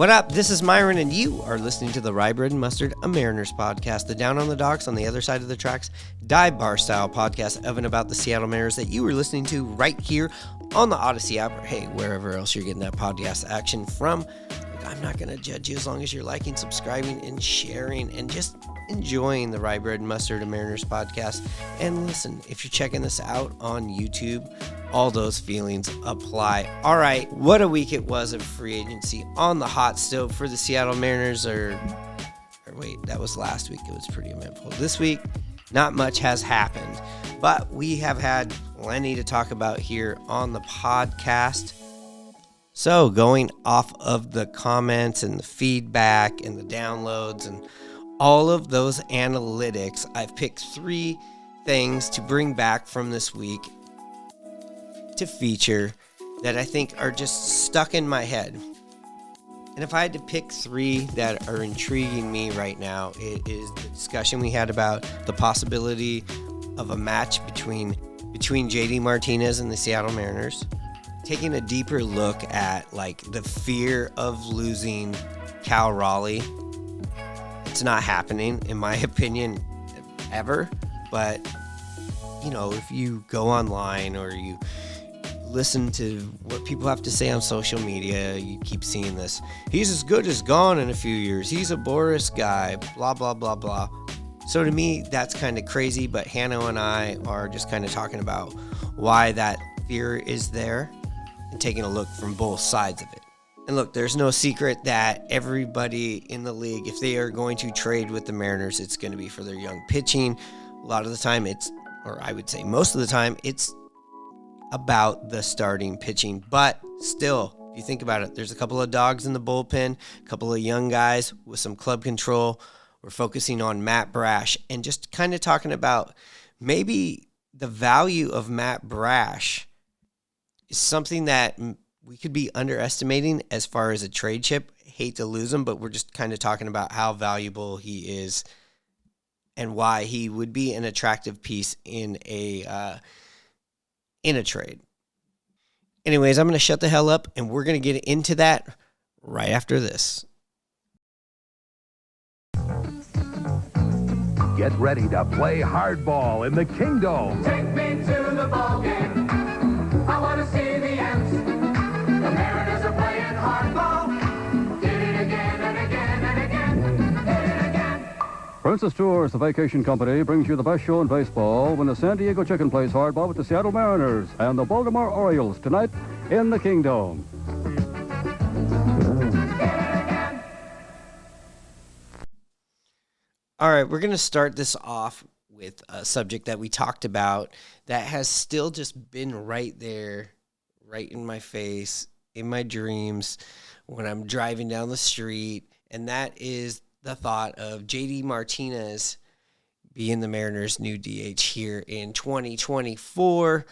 What up? This is Myron, and you are listening to the Rye Bread and Mustard, a Mariners podcast, the down on the docks, on the other side of the tracks, dive bar style podcast of and about the Seattle Mariners that you are listening to right here on the Odyssey app, or hey, wherever else you're getting that podcast action from. I'm not going to judge you as long as you're liking, subscribing, and sharing, and just enjoying the Rye Bread and Mustard, a Mariners podcast. And listen, if you're checking this out on YouTube, all those feelings apply. All right, what a week it was of free agency on the hot stove for the Seattle Mariners, or wait, that was last week. It was pretty eventful. This week, not much has happened, but we have had plenty to talk about here on the podcast. So going off of the comments and the feedback and the downloads and all of those analytics, I've picked 3 things to bring back from this week to feature that I think are just stuck in my head. And if I had to pick 3 that are intriguing me right now, it is the discussion we had about the possibility of a match between J.D.Martinez and the Seattle Mariners, taking a deeper look at like the fear of losing Cal Raleigh. It's not happening, in my opinion, ever. But, you know, if you go online or you listen to what people have to say on social media, you keep seeing this. He's as good as gone in a few years. He's a Boris guy, blah, blah, blah, blah. So to me, that's kind of crazy. But Hannah and I are just kind of talking about why that fear is there and taking a look from both sides of it. And look, there's no secret that everybody in the league, if they are going to trade with the Mariners, it's going to be for their young pitching. A lot of the time I would say most of the time, it's about the starting pitching. But still, if you think about it, there's a couple of dogs in the bullpen, a couple of young guys with some club control. We're focusing on Matt Brash and just kind of talking about maybe the value of Matt Brash is something that we could be underestimating as far as a trade chip. Hate to lose him, but we're just kind of talking about how valuable he is and why he would be an attractive piece in a trade. Anyways, I'm going to shut the hell up, and we're going to get into that right after this. Get ready to play hardball in the Kingdom. Take me to the ball game. I want to see the M's. The Mariners are playing hardball. Did it again and again and again. Did it again. Princess Tours, the vacation company, brings you the best show in baseball when the San Diego Chicken plays hardball with the Seattle Mariners and the Baltimore Orioles tonight in the Kingdom. All right, we're going to start this off with a subject that we talked about that has still just been right there, right in my face, in my dreams, when I'm driving down the street, and that is the thought of J.D.Martinez being the Mariners' new DH here in 2024.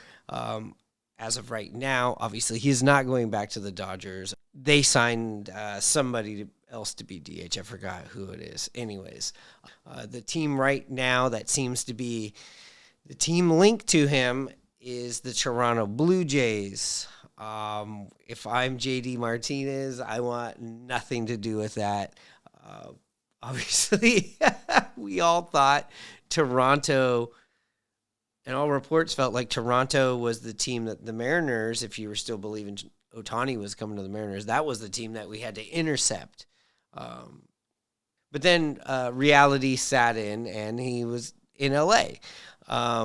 As of right now, obviously, he's not going back to the Dodgers. They signed somebody else to be DH. I forgot who it is. Anyways, the team right now that seems to be the team linked to him is the Toronto Blue Jays. If I'm J.D.Martinez, I want nothing to do with that. Obviously, we all thought Toronto, and all reports felt like Toronto was the team that the Mariners, if you were still believing Ohtani was coming to the Mariners, that was the team that we had to intercept. But then reality sat in, and he was in L.A.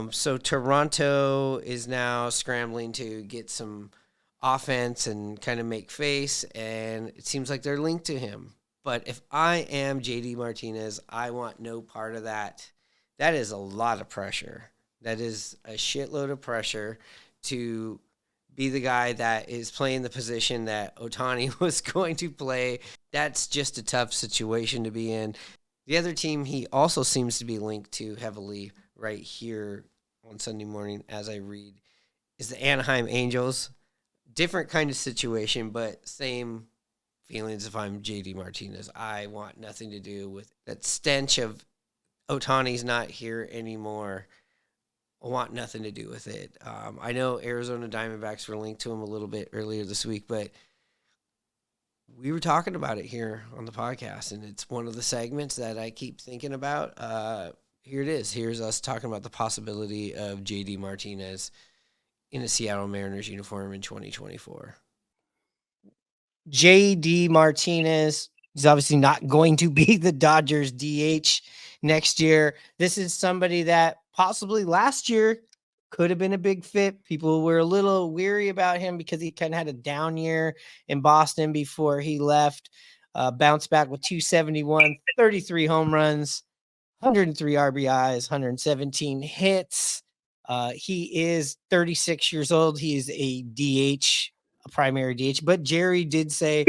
So Toronto is now scrambling to get some offense and kind of make face, and it seems like they're linked to him. But if I am J.D.Martinez, I want no part of that. That is a lot of pressure. That is a shitload of pressure to be the guy that is playing the position that Ohtani was going to play. That's just a tough situation to be in. The other team he also seems to be linked to heavily right here on Sunday morning as I read is the Anaheim Angels. Different kind of situation, but same feelings if I'm J.D.Martinez. I want nothing to do with that stench of Ohtani's not here anymore. I want nothing to do with it. I know Arizona Diamondbacks were linked to him a little bit earlier this week, but we were talking about it here on the podcast, and it's one of the segments that I keep thinking about. Here it is. Here's us talking about the possibility of J.D. Martinez in a Seattle Mariners uniform in 2024. J.D. Martinez is obviously not going to be the Dodgers DH next year. This is somebody that possibly last year could have been a big fit. People were a little weary about him because he kind of had a down year in Boston before he left. Bounced back with 271, 33 home runs, 103 RBIs, 117 hits. He is 36 years old. He is a DH, a primary DH. But Jerry did say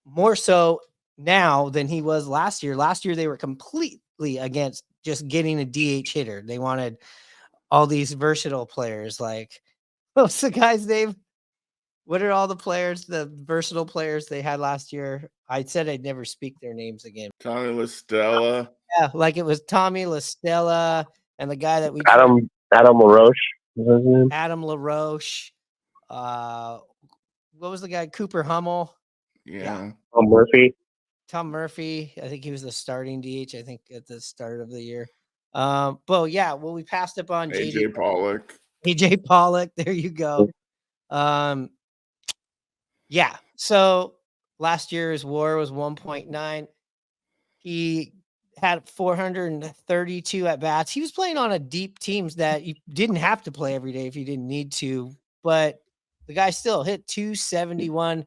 more so now than he was last year. Last year, they were completely against just getting a DH hitter. They wanted all these versatile players. Like, what's the guy's name? What are all the players, the versatile players they had last year? I said I'd never speak their names again. Tommy La Stella. Yeah, like it was Tommy La Stella and the guy that we Adam LaRoche. Is his name? Adam LaRoche. What was the guy? Cooper Hummel. Yeah. Murphy. Tom Murphy. I think he was the starting DH, I think, at the start of the year. We passed up on AJ Pollock. AJ Pollock. There you go. So last year his WAR was 1.9. He had 432 at bats. He was playing on a deep teams that you didn't have to play every day if you didn't need to, but the guy still hit 271,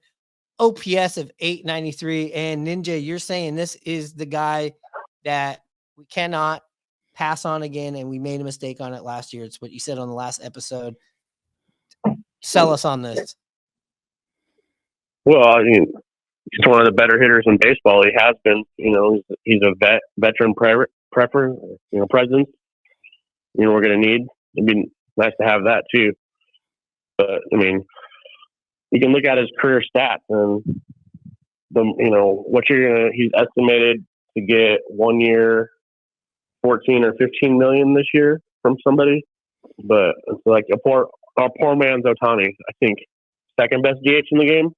OPS of 893. And Ninja, you're saying this is the guy that we cannot pass on again, and we made a mistake on it last year. It's what you said on the last episode. Sell us on this. Well, I mean, he's one of the better hitters in baseball. He has been. He's a veteran presence. We're going to need. It'd be nice to have that too. But I mean, you can look at his career stats and he's estimated to get 1 year, 14 or 15 million this year from somebody. But it's like a poor man's Ohtani. I think second best DH in the game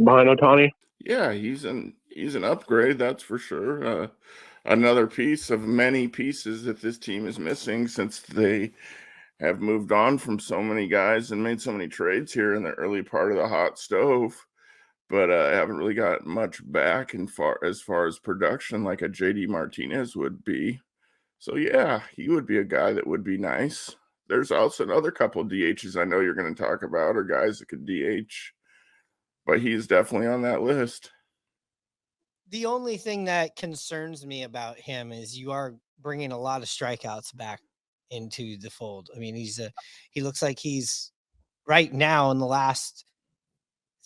behind Ohtani. Yeah, he's an upgrade, that's for sure. Another piece of many pieces that this team is missing since they have moved on from so many guys and made so many trades here in the early part of the hot stove, but I haven't really got much back as far as production like a J.D. Martinez would be. So yeah, he would be a guy that would be nice. There's also another couple of DHs I know you're going to talk about, or guys that could DH, but he's definitely on that list. The only thing that concerns me about him is you are bringing a lot of strikeouts back into the fold. I mean, he looks like he's right now in the last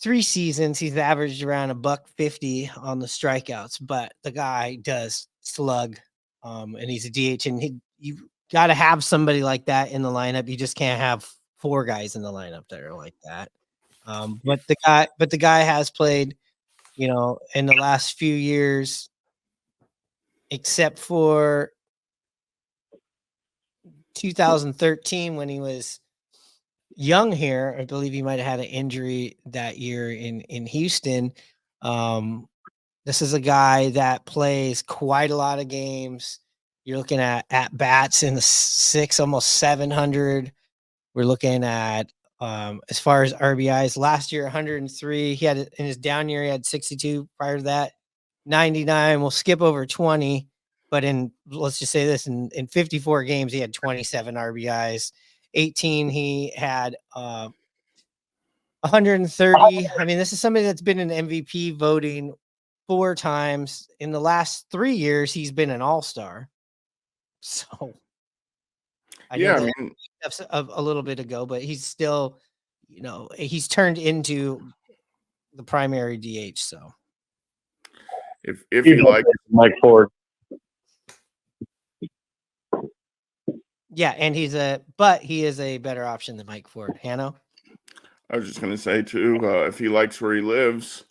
3 seasons, he's averaged around $150 on the strikeouts, but the guy does slug, and he's a DH, and you got to have somebody like that in the lineup. You just can't have 4 guys in the lineup that are like that. But the guy has played, in the last few years, except for 2013 when he was young here. I believe he might have had an injury that year in Houston. This is a guy that plays quite a lot of games. You're looking at bats in the 6, almost 700. We're looking at as far as RBIs, last year 103. He had in his down year, he had 62. Prior to that, 99. We'll skip over 20. But let's just say this, in 54 games, he had 27 RBIs. 18, he had 130. I mean, this is somebody that's been in MVP voting 4 times. In the last 3 years, he's been an all-star. So, that's a little bit ago, but he's still, he's turned into the primary DH. So, if he likes Mike Ford. Yeah, and he is a better option than Mike Ford. Hanno? I was just going to say, too, if he likes where he lives,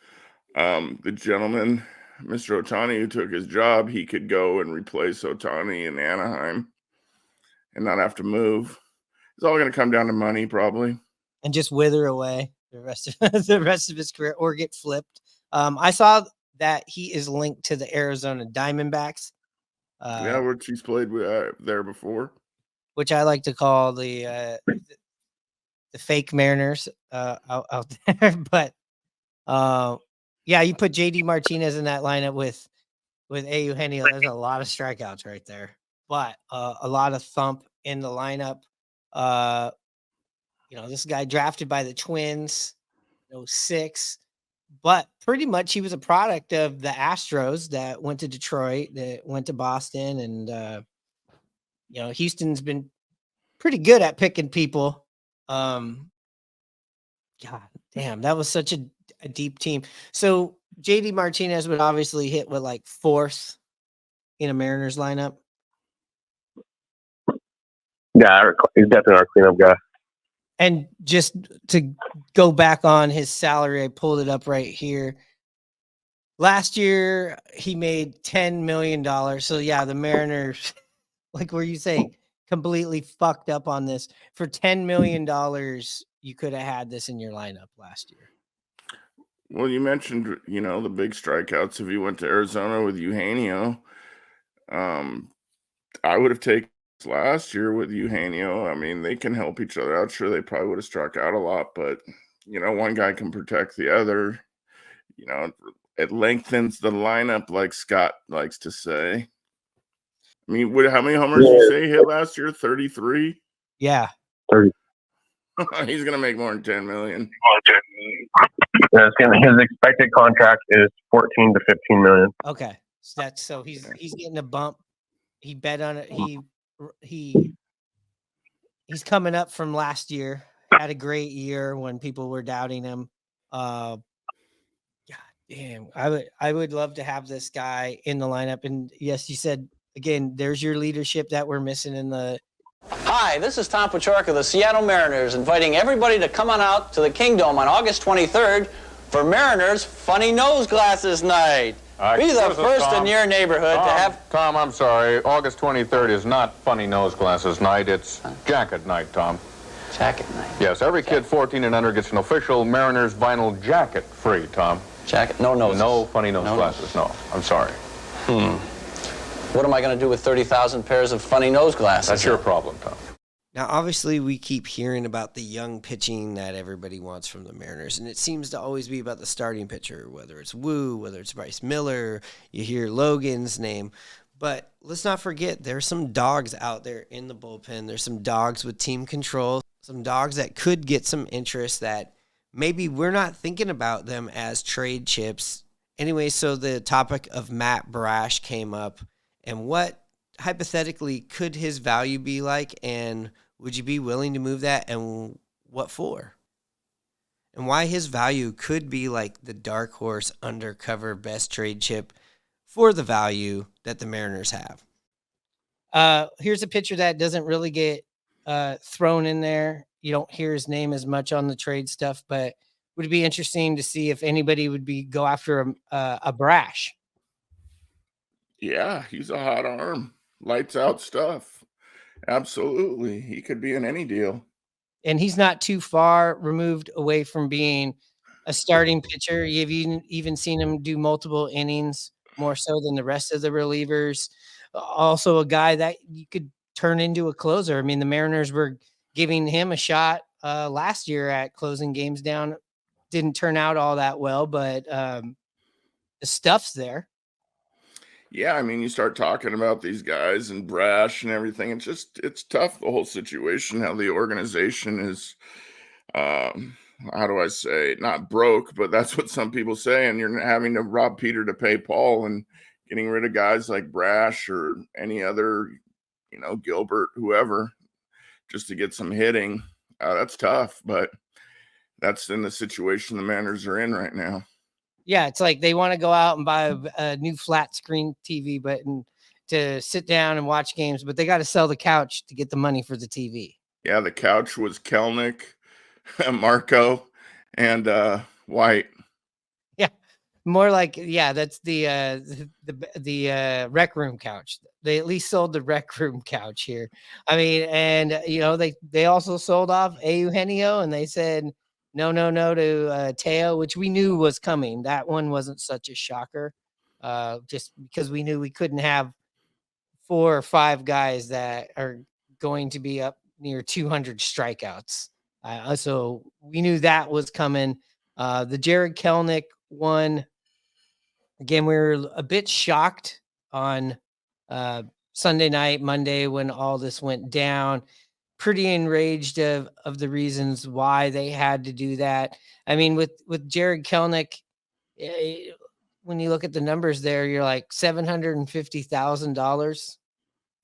the gentleman, Mr. Ohtani, who took his job, he could go and replace Ohtani in Anaheim and not have to move. It's all going to come down to money, probably. And just wither away the rest of his career, or get flipped I saw that he is linked to the Arizona Diamondbacks, Yeah, which he's played there before. which I like to call the fake Mariners out there. But yeah, you put J.D. Martinez in that lineup with Eugenio. There's a lot of strikeouts right there, but a lot of thump in the lineup. This guy drafted by the Twins, 06, but pretty much he was a product of the Astros that went to Detroit, that went to Boston, and Houston's been pretty good at picking people. God damn, that was such a deep team. So J.D. Martinez would obviously hit with like fourth in a Mariners lineup. Yeah, he's definitely our cleanup guy. And just to go back on his salary, I pulled it up right here. Last year, he made $10 million. So, yeah, the Mariners, like were you saying, completely fucked up on this. For $10 million, you could have had this in your lineup last year. Well, you mentioned, the big strikeouts. If you went to Arizona with Eugenio, I would have taken last year with Eugenio. I mean, they can help each other out. Sure, they probably would have struck out a lot, but, one guy can protect the other. It lengthens the lineup, like Scott likes to say. I mean, how many homers did you say he hit last year? 33? Yeah. 30. He's going to make more than $10 million. Yeah, his expected contract is 14 to 15 million. Okay. So he's getting a bump. He bet on it. He's coming up from last year. Had a great year when people were doubting him. God damn. I would love to have this guy in the lineup. And yes, you said again, there's your leadership that we're missing in the. Hi, this is Tom Pachork of the Seattle Mariners, inviting everybody to come on out to the Kingdome on August 23rd for Mariners Funny Nose Glasses Night. Be the first in your neighborhood to have... Tom, I'm sorry. August 23rd is not Funny Nose Glasses Night. It's Jacket Night, Tom. Jacket Night? Yes, every kid 14 and under gets an official Mariners vinyl jacket free, Tom. Jacket? No noses? No funny nose glasses, no. I'm sorry. What am I going to do with 30,000 pairs of funny nose glasses? That's your problem, Tom. Now, obviously, we keep hearing about the young pitching that everybody wants from the Mariners, and it seems to always be about the starting pitcher, whether it's Wu, whether it's Bryce Miller, you hear Logan's name. But let's not forget, there's some dogs out there in the bullpen. There's some dogs with team control, some dogs that could get some interest that maybe we're not thinking about them as trade chips. Anyway, so the topic of Matt Brash came up, and what hypothetically could his value be like, and would you be willing to move that, and what for? And why his value could be like the dark horse undercover best trade chip for the value that the Mariners have. Here's a pitcher that doesn't really get thrown in there. You don't hear his name as much on the trade stuff, but would it be interesting to see if anybody would go after a Brash? Yeah, he's a hot arm. Lights out stuff. Absolutely. He could be in any deal. And he's not too far removed away from being a starting pitcher. You've even seen him do multiple innings, more so than the rest of the relievers. Also a guy that you could turn into a closer. I mean, the Mariners were giving him a shot last year at closing games down. Didn't turn out all that well, but the stuff's there. Yeah, I mean, you start talking about these guys and Brash and everything. It's tough, the whole situation, how the organization is, how do I say, not broke, but that's what some people say. And you're having to rob Peter to pay Paul, and getting rid of guys like Brash or any other, Gilbert, whoever, just to get some hitting. That's tough, but that's in the situation the Mariners are in right now. Yeah, it's like they want to go out and buy a new flat screen TV button to sit down and watch games, but they got to sell the couch to get the money for the TV. Yeah, the couch was Kelnick, Marco, and White. Yeah, more like, yeah, that's the rec room couch. They at least sold the rec room couch here. I mean, and they also sold off Eugenio, and they said, no to Teo, which we knew was coming. That one wasn't such a shocker, just because we knew we couldn't have 4 or 5 guys that are going to be up near 200 strikeouts. So we knew that was coming. The Jared Kelenic one, again, we were a bit shocked on Sunday night, Monday, when all this went down. Pretty enraged of the reasons why they had to do that. I mean, with Jared Kelenic, when you look at the numbers there, you're like $750,000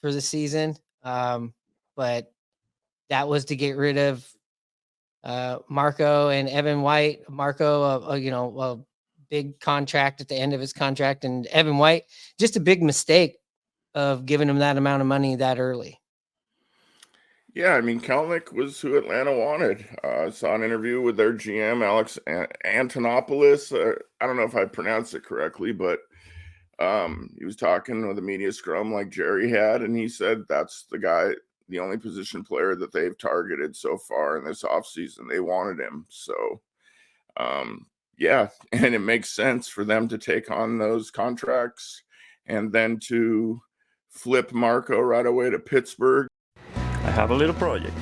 for the season. But that was to get rid of Marco and Evan White. Marco, a big contract at the end of his contract, and Evan White, just a big mistake of giving him that amount of money that early. Yeah, I mean, Kelenic was who Atlanta wanted. I saw an interview with their GM, Alex Antonopoulos. I don't know if I pronounced it correctly, but he was talking with a media scrum like Jerry had, and he said that's the guy, the only position player that they've targeted so far in this offseason. They wanted him. So, yeah, and it makes sense for them to take on those contracts and then to flip Marco right away to Pittsburgh. I have a little project.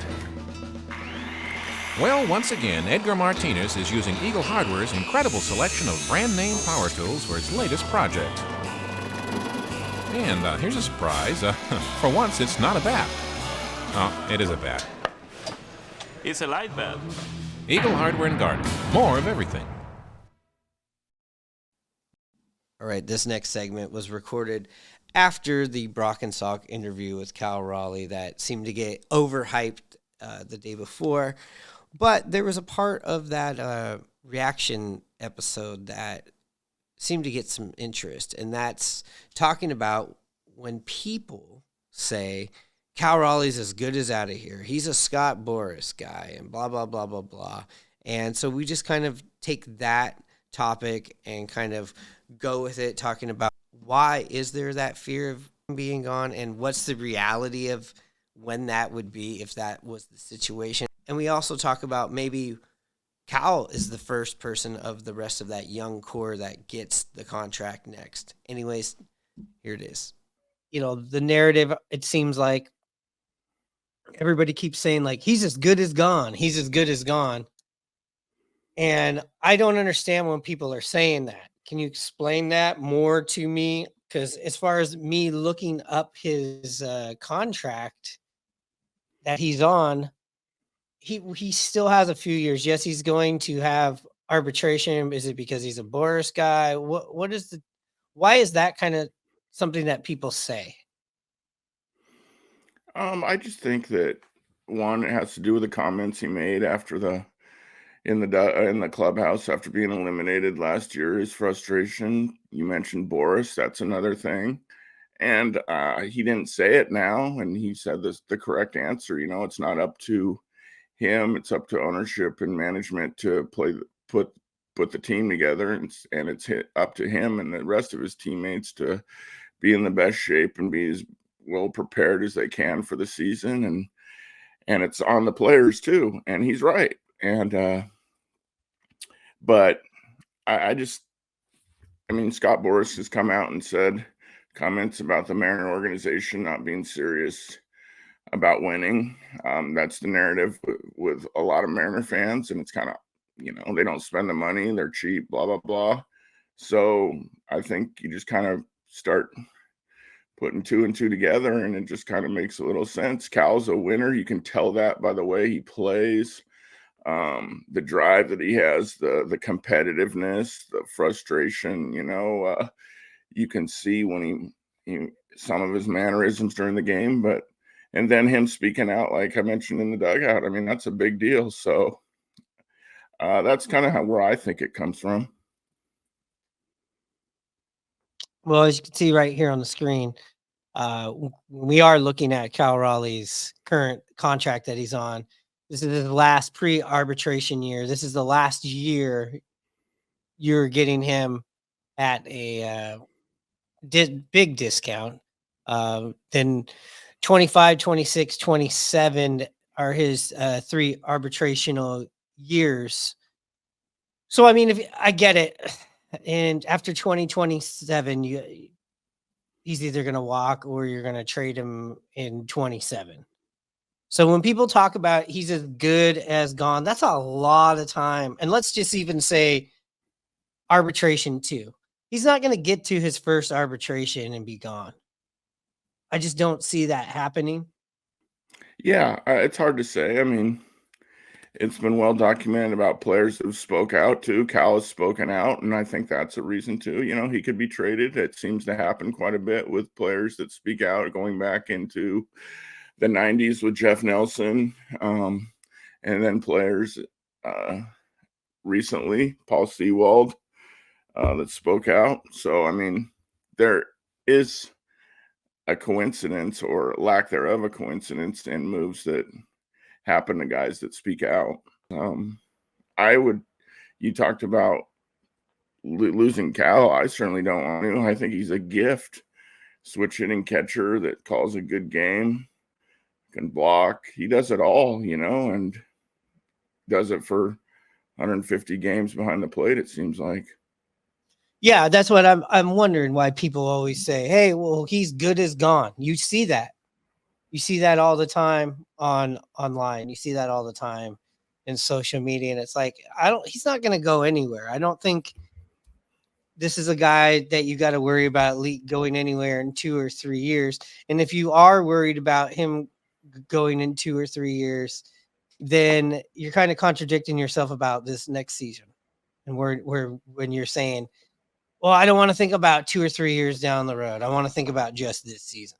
Well, once again, Edgar Martinez is using Eagle Hardware's incredible selection of brand name power tools for his latest project. And here's a surprise. For once, it's not a bat. Oh, it is a bat. It's a light bat. Eagle Hardware and Garden. More of everything. All right, this next segment was recorded after the Brock and Salk interview with Cal Raleigh that seemed to get overhyped the day before. But there was a part of that reaction episode that seemed to get some interest, and that's talking about when people say Cal Raleigh's as good as out of here. He's a Scott Boras guy and blah, blah, blah, blah, blah. And so we just kind of take that topic and kind of go with it, talking about why is there that fear of being gone and what's the reality of when that would be if that was the situation. And we also talk about maybe Cal is the first person of the rest of that young core that gets the contract next. Anyways, here it is. The narrative, it seems like everybody keeps saying, like, he's as good as gone. He's as good as gone. And I don't understand when people are saying that. Can you explain that more to me? Because as far as me looking up his contract that he's on, he still has a few years. Yes, he's going to have arbitration. Is it because he's a Boras guy? Why is that kind of something that people say? I just think that one, it has to do with the comments he made after in the clubhouse after being eliminated last year. His frustration. You mentioned Boras. That's another thing. And he didn't say it now, and he said the correct answer. It's not up to him. It's up to ownership and management to put the team together, and it's up to him and the rest of his teammates to be in the best shape and be as well prepared as they can for the season. And it's on the players too. And he's right. And but I mean, Scott Boras has come out and said comments about the Mariner organization not being serious about winning. That's the narrative with a lot of Mariner fans, and it's kind of, they don't spend the money, they're cheap, blah, blah, blah. So I think you just kind of start putting 2 and 2 together, and it just kind of makes a little sense. Cal's a winner. You can tell that by the way he plays, the drive that he has, the competitiveness, the frustration. You can see when he some of his mannerisms during the game, and then him speaking out, like I mentioned in the dugout. I mean, that's a big deal. So that's kind of where I think it comes from. Well, as you can see right here on the screen, we are looking at Cal Raleigh's current contract that he's on. This is his last pre-arbitration year. This is the last year you're getting him at a big discount. Then 25, 26, 27 are his 3 arbitrational years. So, I mean, if I get it, and after 2027, he's either going to walk or you're going to trade him in 27. So when people talk about he's as good as gone, that's a lot of time. And let's just even say arbitration too. He's not going to get to his first arbitration and be gone. I just don't see that happening. Yeah, it's hard to say. I mean, it's been well documented about players who've spoke out too. Cal has spoken out, and I think that's a reason too. He could be traded. It seems to happen quite a bit with players that speak out, going back into the 90s with Jeff Nelson, and then players recently, Paul Sewald, that spoke out. So, I mean, there is a coincidence or lack thereof a coincidence in moves that happen to guys that speak out. You talked about losing Cal. I certainly don't want to. I think he's a gift. Switch hitting catcher that calls a good game, can block. He does it all, and does it for 150 games behind the plate, it seems like. Yeah, that's what I'm wondering why people always say, "Hey, well, he's good as gone." You see that. You see that all the time online. You see that all the time in social media, and it's like he's not going to go anywhere. I don't think this is a guy that you got to worry about going anywhere in 2 or 3 years. And if you are worried about him going in 2 or 3 years, then you're kind of contradicting yourself about this next season. And when you're saying, well, I don't want to think about 2 or 3 years down the road. I want to think about just this season.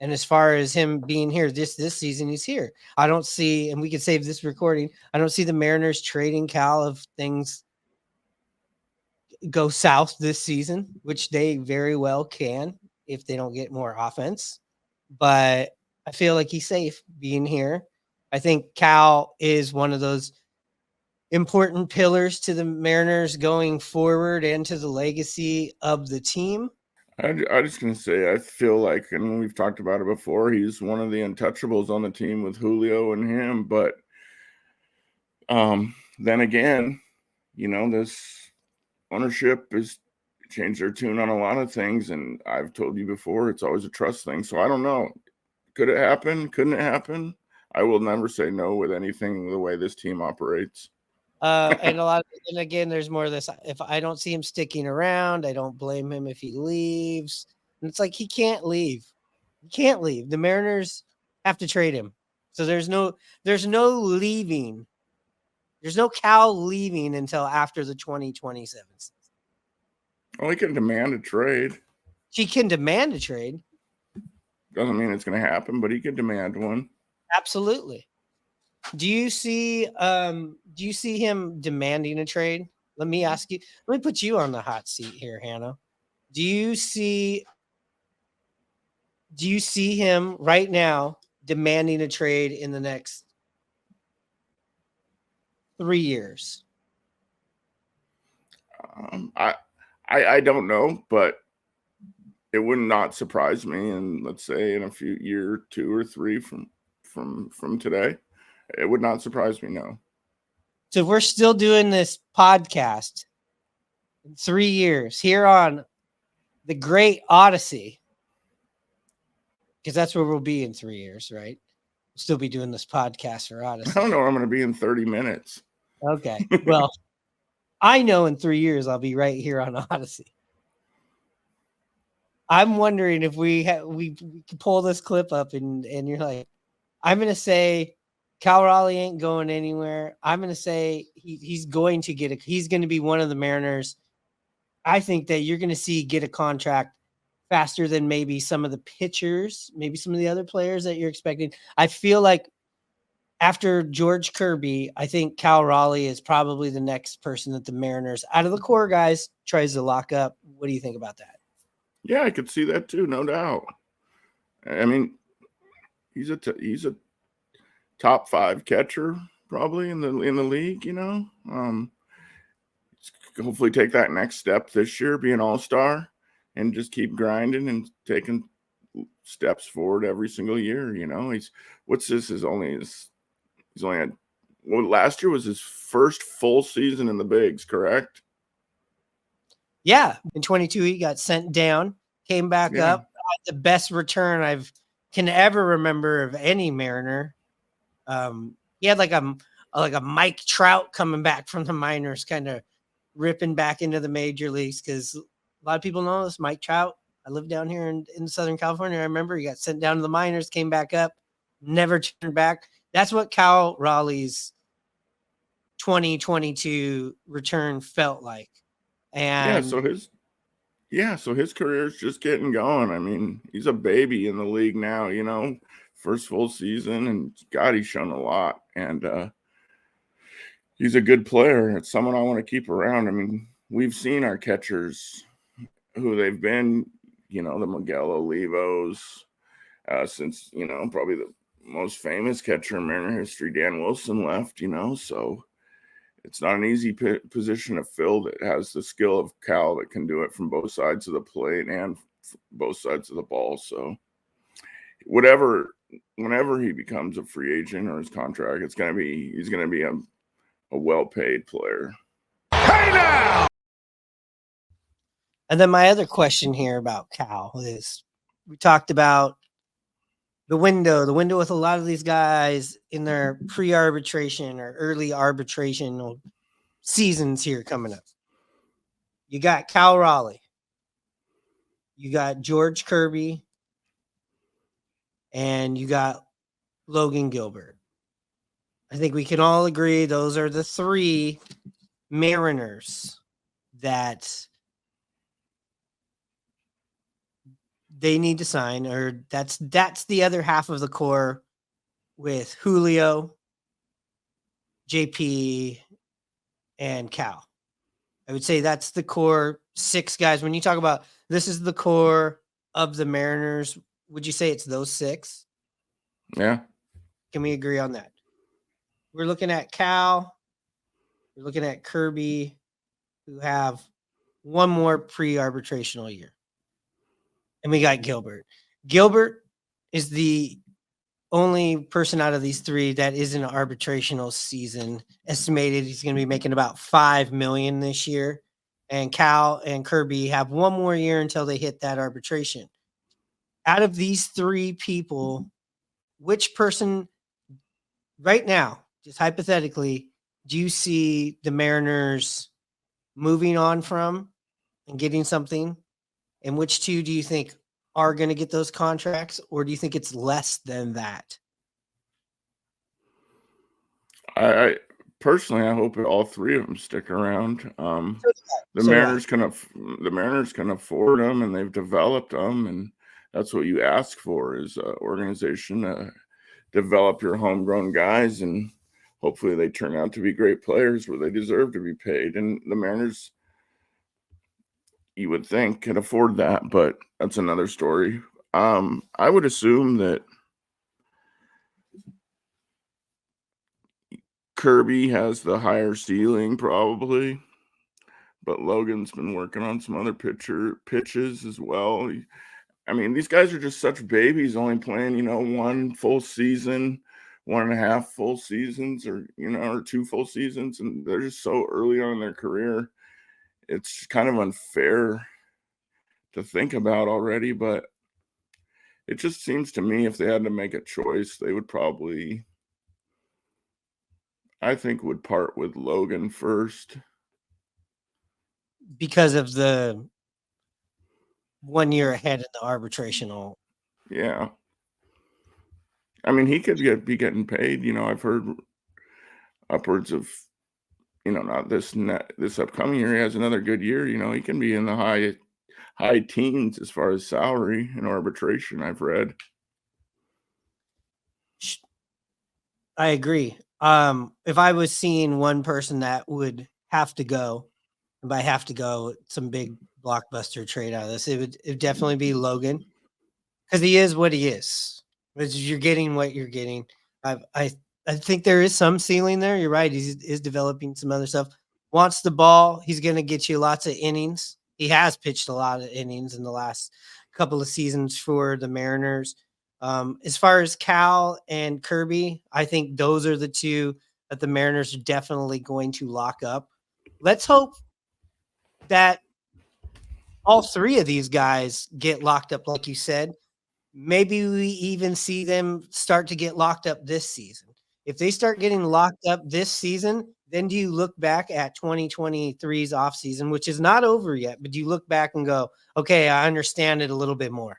And as far as him being here this season, he's here. I don't see, and we could save this recording, I don't see the Mariners trading Cal if things go south this season, which they very well can if they don't get more offense. But I feel like he's safe being here. I think Cal is one of those important pillars to the Mariners going forward and to the legacy of the team. I just going to say, I feel like, and we've talked about it before, he's one of the untouchables on the team with Julio and him. But then again, this ownership has changed their tune on a lot of things. And I've told you before, it's always a trust thing. So I don't know. Could it happen? Couldn't it happen? I will never say no with anything the way this team operates. And again, there's more of this. If I don't see him sticking around, I don't blame him if he leaves. And it's like he can't leave. He can't leave. The Mariners have to trade him. So there's no leaving. There's no Cal leaving until after the 2027 season. Well, he can demand a trade. He can demand a trade. Doesn't mean it's going to happen, but he could demand one. Absolutely. Do you see him demanding a trade? Let me ask you. Let me put you on the hot seat here, Hannah. Do you see him right now demanding a trade in the next 3 years? I don't know, but it would not surprise me. And let's say in a few year, 2 or 3 from today, it would not surprise me. No. So if we're still doing this podcast in 3 years here on the Great Odyssey, because that's where we'll be in 3 years, right? We'll still be doing this podcast for Odyssey. I don't know where I'm going to be in 30 minutes. Okay. Well, I know in 3 years I'll be right here on Odyssey. I'm wondering if we can pull this clip up and you're like, I'm going to say Cal Raleigh ain't going anywhere. I'm going to say he's going to he's going to be one of the Mariners. I think that you're going to see get a contract faster than maybe some of the pitchers, maybe some of the other players that you're expecting. I feel like after George Kirby, I think Cal Raleigh is probably the next person that the Mariners, out of the core guys, tries to lock up. What do you think about that? Yeah, I could see that too, no doubt. I mean, he's a top 5 catcher probably in the league. Hopefully take that next step this year, be an all-star, and just keep grinding and taking steps forward every single year. He's only had last year was his first full season in the bigs, correct? Yeah. In 22, he got sent down, came back Yeah. up. The best return I've can ever remember of any Mariner. He had like a Mike Trout coming back from the minors, kind of ripping back into the major leagues, because a lot of people know this Mike Trout. I live down here in Southern California. I remember he got sent down to the minors, came back up, never turned back. That's what Cal Raleigh's 2022 return felt like. And so his career's just getting going. I mean, he's a baby in the league now, first full season, and God, he's shown a lot. And he's a good player. It's someone I want to keep around. I mean, we've seen our catchers, who they've been, the Miguel Olivos, since, probably the most famous catcher in Mariner history, Dan Wilson, left, so it's not an easy position to fill that has the skill of Cal that can do it from both sides of the plate and both sides of the ball. So whenever he becomes a free agent or his contract, he's going to be a well-paid player. Hey now! then my other question here about Cal is, we talked about the window with a lot of these guys in their pre-arbitration or early arbitration seasons here coming up. You got Cal Raleigh, you got George Kirby, and you got Logan Gilbert. I think we can all agree those are the three Mariners that they need to sign, or that's the other half of the core with Julio, JP, and Cal. I would say that's the core 6 guys. When you talk about this is the core of the Mariners, would you say it's those 6? Yeah. Can we agree on that? We're looking at Cal. We're looking at Kirby, who have one more pre-arbitrational year. And we got Gilbert. Gilbert is the only person out of these 3 that is in an arbitrational season. Estimated he's going to be making about $5 million this year. And Cal and Kirby have one more year until they hit that arbitration. Out of these 3 people, which person right now, just hypothetically, do you see the Mariners moving on from and getting something? And which 2 do you think are going to get those contracts, or do you think it's less than that? I personally, I hope all 3 of them stick around. The Mariners can afford them, and they've developed them, and that's what you ask for is an organization to develop your homegrown guys, and hopefully they turn out to be great players where they deserve to be paid. And the Mariners, you would think, can afford that, but that's another story. I would assume that Kirby has the higher ceiling probably, but Logan's been working on some other pitches as well. I mean, these guys are just such babies, only playing, 1 full season, 1.5 full seasons, or 2 full seasons, and they're just so early on in their career. It's kind of unfair to think about already, but it just seems to me if they had to make a choice, they would probably, I think, would part with Logan first. Because of the 1 year ahead in the arbitrational. Yeah. I mean, he could be getting paid. I've heard upwards of, not this upcoming year. He has another good year. He can be in the high teens as far as salary in arbitration, I've read. I agree. If I was seeing one person that would have to go, and by have to go, some big blockbuster trade out of this, it'd definitely be Logan, because he is what he is. You're getting what you're getting. I think there is some ceiling there. You're right. He is developing some other stuff. Wants the ball. He's going to get you lots of innings. He has pitched a lot of innings in the last couple of seasons for the Mariners. As far as Cal and Kirby, I think those are the 2 that the Mariners are definitely going to lock up. Let's hope that all three of these guys get locked up, like you said. Maybe we even see them start to get locked up this season. If they start getting locked up this season, then do you look back at 2023's offseason, which is not over yet, but do you look back and go, okay, I understand it a little bit more?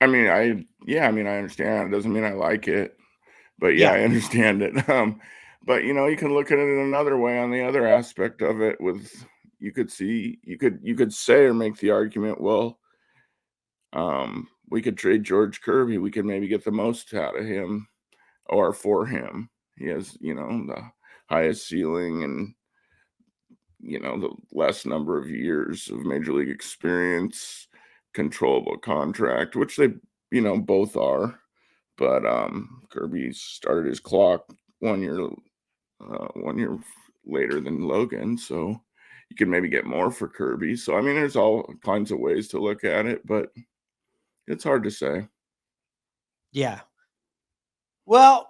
I understand. It doesn't mean I like it, but I understand it. But you can look at it in another way on the other aspect of it. You could say or make the argument, well, we could trade George Kirby. We could maybe get the most out of him or for him. He has, the highest ceiling and, the less number of years of major league experience, controllable contract, which they, both are. But Kirby started his clock 1 year later than Logan. So you could maybe get more for Kirby. So, there's all kinds of ways to look at it, but it's hard to say. Yeah. Well,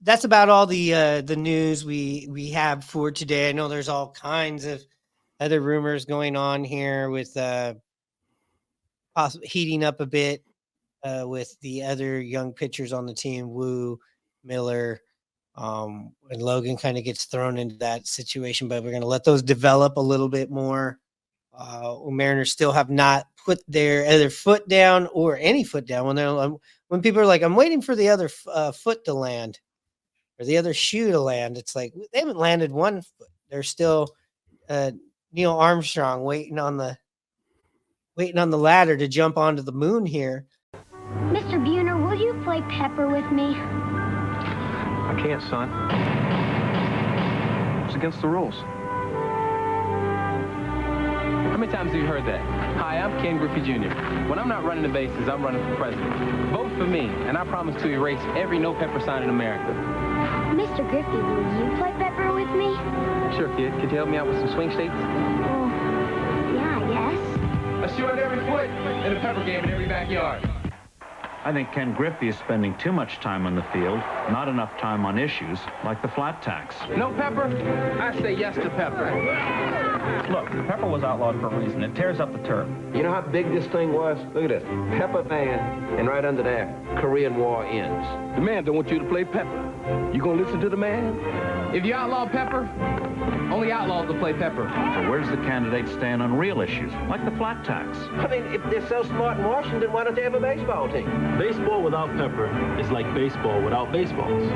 that's about all the news we have for today. I know there's all kinds of other rumors going on here with heating up a bit with the other young pitchers on the team, Wu, Miller, and Logan kind of gets thrown into that situation, but we're going to let those develop a little bit more. Mariners still have not put their other foot down or any foot down when people are like, I'm waiting for the other foot to land or the other shoe to land. It's like they haven't landed one foot. They're still Neil Armstrong waiting on the ladder to jump onto the moon here. Mr. Buhner, will you play Pepper with me? I can't, son. It's against the rules. How many times have you heard that? Hi, I'm Ken Griffey Jr. When I'm not running the bases, I'm running for president. Vote for me, and I promise to erase every no Pepper sign in America. Mr. Griffey, will you play Pepper with me? Sure, kid. Could you help me out with some swing states? Yeah, I guess. A shoe on every foot and a Pepper game in every backyard. I think Ken Griffey is spending too much time on the field, not enough time on issues like the flat tax. No Pepper? I say yes to Pepper. Look, Pepper was outlawed for a reason. It tears up the turf. You know how big this thing was? Look at this. Pepper ban, and right under there, Korean War ends. The man don't want you to play Pepper. You gonna listen to the man? If you outlaw Pepper, only outlaws will play Pepper. So where's the candidate stand on real issues, like the flat tax? I mean, if they're so smart in Washington, why don't they have a baseball team? Baseball without Pepper is like baseball without baseballs.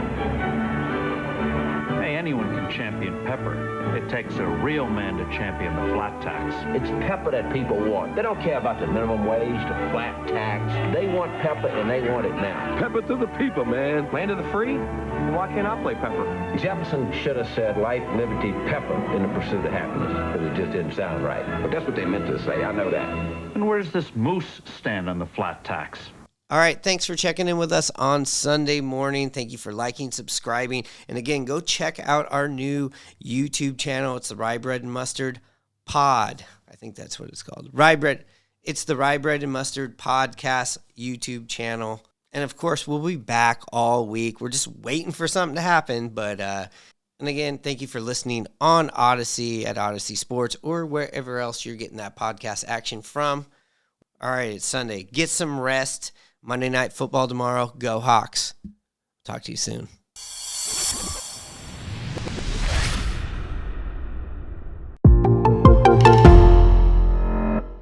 Hey, anyone can champion Pepper. It takes a real man to champion the flat tax. It's Pepper that people want. They don't care about the minimum wage, the flat tax. They want Pepper, and they want it now. Pepper to the people, man. Land of the free? Why can't I play Pepper? Jefferson should have said life, liberty, Pepper in the pursuit of happiness, but it just didn't sound right. But that's what they meant to say. I know that. And where's this moose stand on the flat tax? All right, thanks for checking in with us on Sunday morning. Thank you for liking, subscribing, and again, go check out our new YouTube channel. It's the Rye Bread and Mustard Pod. I think that's what it's called. It's the Rye Bread and Mustard Podcast YouTube channel. And of course, we'll be back all week. We're just waiting for something to happen. But and again, thank you for listening on Odyssey at Odyssey Sports or wherever else you're getting that podcast action from. All right, it's Sunday. Get some rest. Monday Night Football tomorrow. Go Hawks. Talk to you soon.